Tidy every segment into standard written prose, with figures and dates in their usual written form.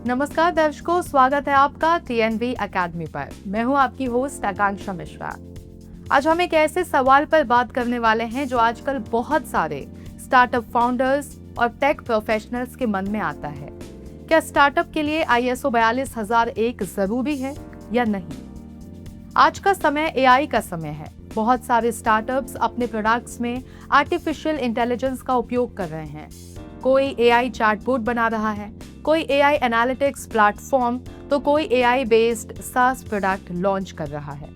नमस्कार दर्शकों, स्वागत है आपका टीएनवी एकेडमी पर। मैं हूं आपकी होस्ट आकांक्षा मिश्रा। आज हम एक ऐसे सवाल पर बात करने वाले हैं जो आजकल बहुत सारे स्टार्टअप फाउंडर्स और टेक प्रोफेशनल्स के मन में आता है। क्या स्टार्टअप के लिए ISO 42001 जरूरी है या नहीं? आज का समय AI का समय है। बहुत सारे स्टार्टअप्स अपने प्रोडक्ट्स में आर्टिफिशियल इंटेलिजेंस का उपयोग कर रहे हैं। कोई AI चैटबॉट बना रहा है, कोई AI एनालिटिक्स प्लेटफॉर्म, तो कोई AI based SaaS product launch कर रहा है।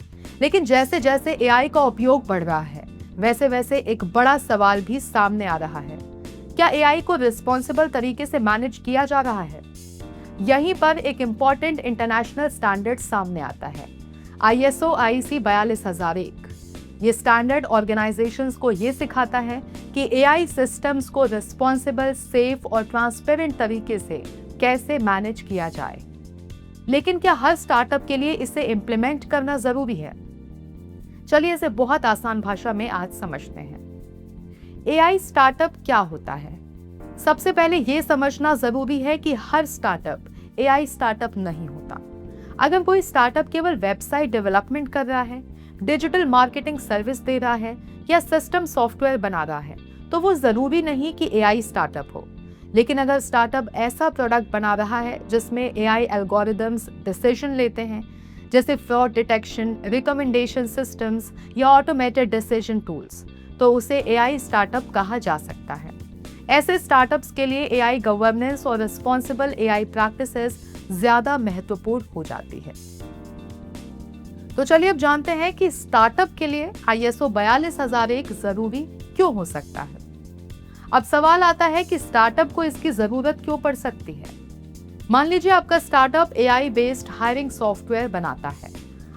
लेकिन जैसे जैसे AI का उपयोग बढ़ रहा है, वैसे वैसे एक बड़ा सवाल भी सामने आ रहा है। क्या AI को रिस्पॉन्सिबल तरीके से मैनेज किया जा रहा है? यहीं पर एक इम्पॉर्टेंट इंटरनेशनल स्टैंडर्ड सामने आता है, ISO IEC 42001। ये स्टैंडर्ड ऑर्गेनाइजेशंस को ये सिखाता है कि AI सिस्टम्स को रिस्पॉन्सिबल, सेफ और ट्रांसपेरेंट तरीके से कैसे मैनेज किया जाए। लेकिन क्या हर स्टार्टअप के लिए इसे इम्प्लीमेंट करना जरूरी है? चलिए इसे बहुत आसान भाषा में आज समझते हैं। AI स्टार्टअप क्या होता है? सबसे पहले ये समझना जरूरी है कि हर स्टार्टअप AI स्टार्टअप नहीं होता। अगर कोई स्टार्टअप केवल वेबसाइट डेवलपमेंट कर रहा है, डिजिटल मार्केटिंग सर्विस दे रहा है या सिस्टम सॉफ्टवेयर बना रहा है, तो वो जरूरी नहीं कि AI स्टार्टअप हो। लेकिन अगर स्टार्टअप ऐसा प्रोडक्ट बना रहा है जिसमें AI एल्गोरिदम्स डिसीजन लेते हैं, जैसे फ्रॉड डिटेक्शन, रिकमेंडेशन सिस्टम्स या ऑटोमेटेड डिसीजन टूल्स, तो उसे AI स्टार्टअप कहा जा सकता है। ऐसे स्टार्टअप्स के लिए AI गवर्नेंस और रिस्पॉन्सिबल AI प्रैक्टिसेस ज्यादा महत्वपूर्ण हो जाती है। तो चलिए अब जानते हैं कि स्टार्टअप के लिए ISO 42001 जरूरी क्यों हो सकता है। अब सवाल आता है कि स्टार्टअप को इसकी जरूरत क्यों पड़ सकती है। मान लीजिए आपका startup AI based hiring software बनाता है।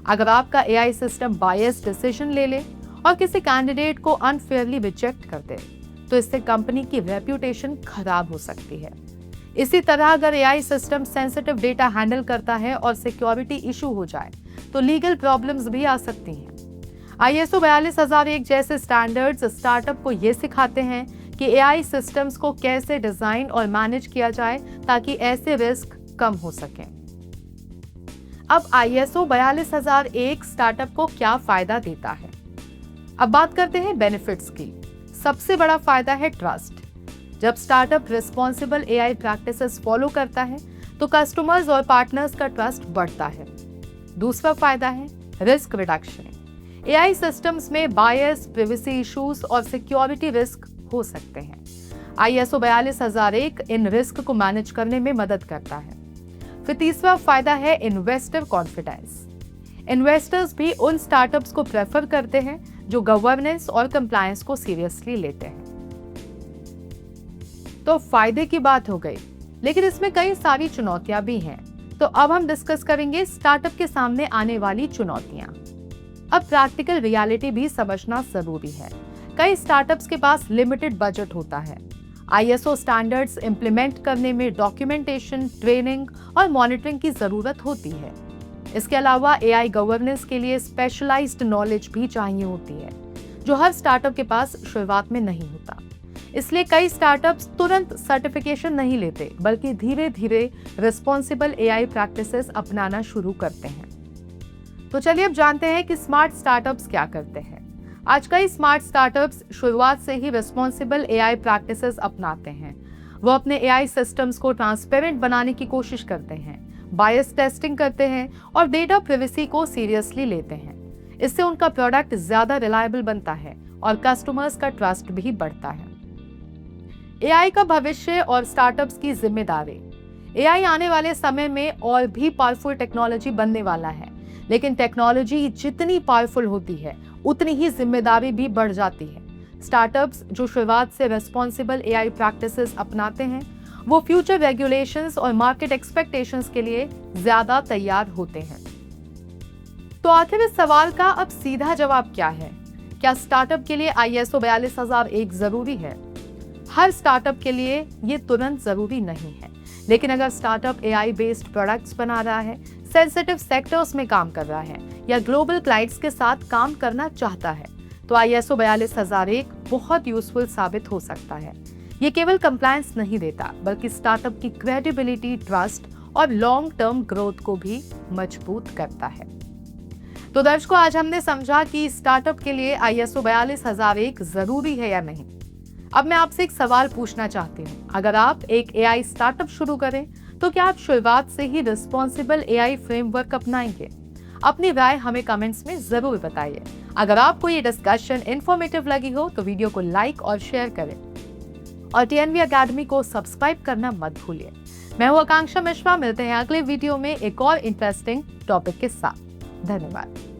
अगर आपका AI सिस्टम बायस डिसीजन ले ले और किसी कैंडिडेट को अनफेयरली रिजेक्ट कर दे, तो इससे कंपनी की रेप्यूटेशन खराब हो सकती है। इसी तरह अगर AI system sensitive data handle करता है और सिक्योरिटी इशू हो जाए, तो लीगल प्रॉब्लम्स भी आ सकती हैं। ISO 42001 जैसे स्टैंडर्ड्स स्टार्टअप को ये सिखाते हैं कि AI सिस्टम्स को कैसे डिजाइन और मैनेज किया जाए ताकि ऐसे रिस्क कम हो सकें। अब ISO 42001 स्टार्टअप को क्या फायदा देता है? अब बात करते हैं बेनिफिट्स की। सबसे बड़ा फायदा है ट्रस्ट। जब startup responsible AI practices follow करता है, तो कस्टमर्स और पार्टनर्स का ट्रस्ट बढ़ता है। दूसरा फायदा है रिस्क रिडक्शन। AI सिस्टम्स में बायस, प्राइवेसी इश्यूज और सिक्योरिटी रिस्क हो सकते हैं। ISO 42001 इन रिस्क को मैनेज करने में मदद करता है। फिर तीसरा फायदा है इन्वेस्टर कॉन्फिडेंस। इन्वेस्टर्स भी उन स्टार्टअप्स को प्रेफर करते हैं जो गवर्नेंस और कंप्लायंस को सीरियसली लेते हैं। तो फायदे की बात हो गई, लेकिन इसमें कई सारी चुनौतियां भी हैं। तो अब हम डिस्कस करेंगे स्टार्टअप के सामने आने वाली चुनौतियां। अब प्रैक्टिकल रियलिटी भी समझना जरूरी है। कई स्टार्टअप्स के पास लिमिटेड बजट होता है। ISO स्टैंडर्ड्स इंप्लीमेंट करने में डॉक्यूमेंटेशन, ट्रेनिंग और मॉनिटरिंग की जरूरत होती है। इसके अलावा AI गवर्नेंस के लिए स्पेशलाइज्ड नॉलेज भी चाहिए होती है, जो हर स्टार्टअप के पास शुरुआत में नहीं होता। इसलिए कई स्टार्टअप्स तुरंत सर्टिफिकेशन नहीं लेते, बल्कि धीरे धीरे रिस्पॉन्सिबल AI प्रैक्टिसेस अपनाना शुरू करते हैं। तो चलिए अब जानते हैं कि स्मार्ट स्टार्टअप्स क्या करते हैं। आज कई स्मार्ट स्टार्टअप्स शुरुआत से ही रिस्पॉन्सिबल AI प्रैक्टिसेस अपनाते हैं। वो अपने AI सिस्टम्स को ट्रांसपेरेंट बनाने की कोशिश करते हैं, बायस टेस्टिंग करते हैं और डेटा प्राइवेसी को सीरियसली लेते हैं। इससे उनका प्रोडक्ट ज्यादा रिलायबल बनता है और कस्टमर्स का ट्रस्ट भी बढ़ता है। AI का भविष्य और स्टार्टअप्स की जिम्मेदारी। AI आने वाले समय में और भी पावरफुल टेक्नोलॉजी बनने वाला है, लेकिन टेक्नोलॉजी जितनी पावरफुल होती है, उतनी ही जिम्मेदारी भी बढ़ जाती है। स्टार्टअप्स जो शुरुआत से रिस्पॉन्सिबल AI प्रैक्टिसेस अपनाते हैं, वो फ्यूचर रेगुलेशंस और मार्केट एक्सपेक्टेशंस के लिए ज्यादा तैयार होते हैं। तो आखिर इस सवाल का अब सीधा जवाब क्या है? क्या स्टार्टअप के लिए ISO 42001 जरूरी है? हर स्टार्टअप के लिए ये तुरंत जरूरी नहीं है, लेकिन अगर स्टार्टअप AI बेस्ड प्रोडक्ट्स बना रहा है, सेंसिटिव सेक्टर्स में काम कर रहा है या ग्लोबल क्लाइंट्स के साथ काम करना चाहता है, तो ISO 42001 बहुत यूजफुल साबित हो सकता है। ये केवल कंप्लायंस नहीं देता, बल्कि स्टार्टअप की क्रेडिबिलिटी, ट्रस्ट और लॉन्ग टर्म ग्रोथ को भी मजबूत करता है। तो दर्शकों, आज हमने समझा कि स्टार्टअप के लिए ISO 42001 जरूरी है या नहीं। अब मैं आपसे एक सवाल पूछना चाहती हूँ, अगर आप एक AI स्टार्टअप शुरू करें तो क्या आप शुरुआत से ही रिस्पॉन्सिबल AI फ्रेमवर्क अपनाएंगे? अपनी राय हमें कमेंट्स में जरूर बताइए। अगर आपको ये डिस्कशन इंफॉर्मेटिव लगी हो तो वीडियो को लाइक और शेयर करें और TNV अकेडमी को सब्सक्राइब करना मत भूलिए। मैं हूँ आकांक्षा मिश्रा, मिलते हैं अगले वीडियो में एक और इंटरेस्टिंग टॉपिक के साथ। धन्यवाद।